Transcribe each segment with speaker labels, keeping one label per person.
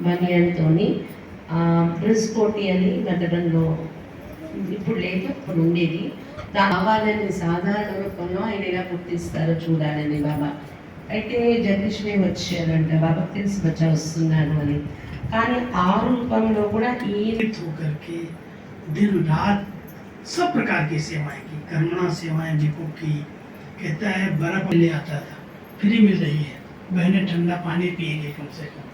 Speaker 1: బనియన్తోని బ్రిస్కోటి అని గతంలో ఇప్పుడు లేదు, ఇప్పుడు ఉండేది. కావాలని సాధారణ రూపంలో ఆయన ఎలా గుర్తిస్తారో చూడాలని బాబా. అయితే జగదీశ్వరి వచ్చారంట, బాబాకు తెలిసి వచ్చా వస్తున్నాను అని. కానీ ఆ రూపంలో కూడా ఈ
Speaker 2: करके दिन रात सब प्रकार की सेवाएं की, करुणा सेवाएं दीपों की। कहता है बर्फ ले आता था, फ्री मिल रही है, बहनें ठंडा पानी पिएंगे कम से कम।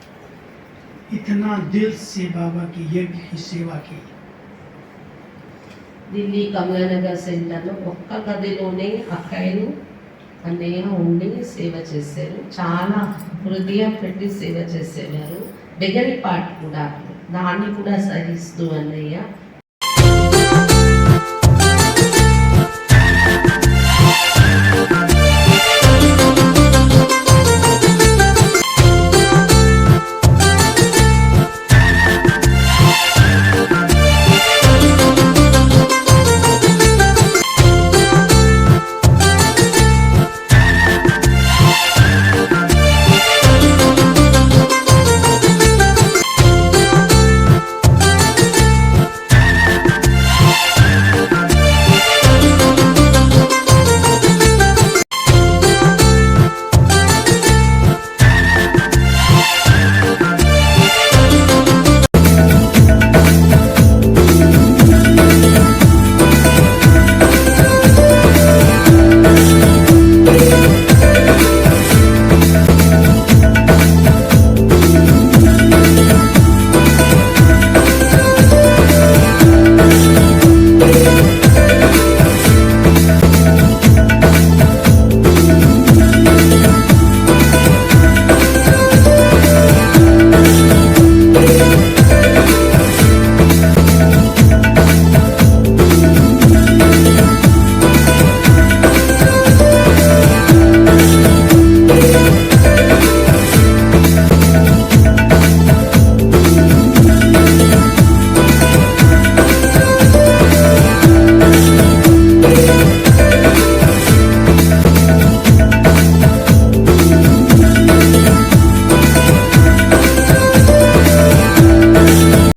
Speaker 2: इतना दिल से बाबा की यज्ञ की सेवा की।
Speaker 1: ఢిల్లీ కమలానగర్ సెంటర్లో ఒక్క గదిలోనే అక్కయ్యలు అన్నయ్య ఉండి సేవ చేశారు. చాలా హృదయం పెట్టి సేవ చేసేవారు. బెగరి పాట కూడా, దాన్ని కూడా సహిస్తూ అన్నయ్య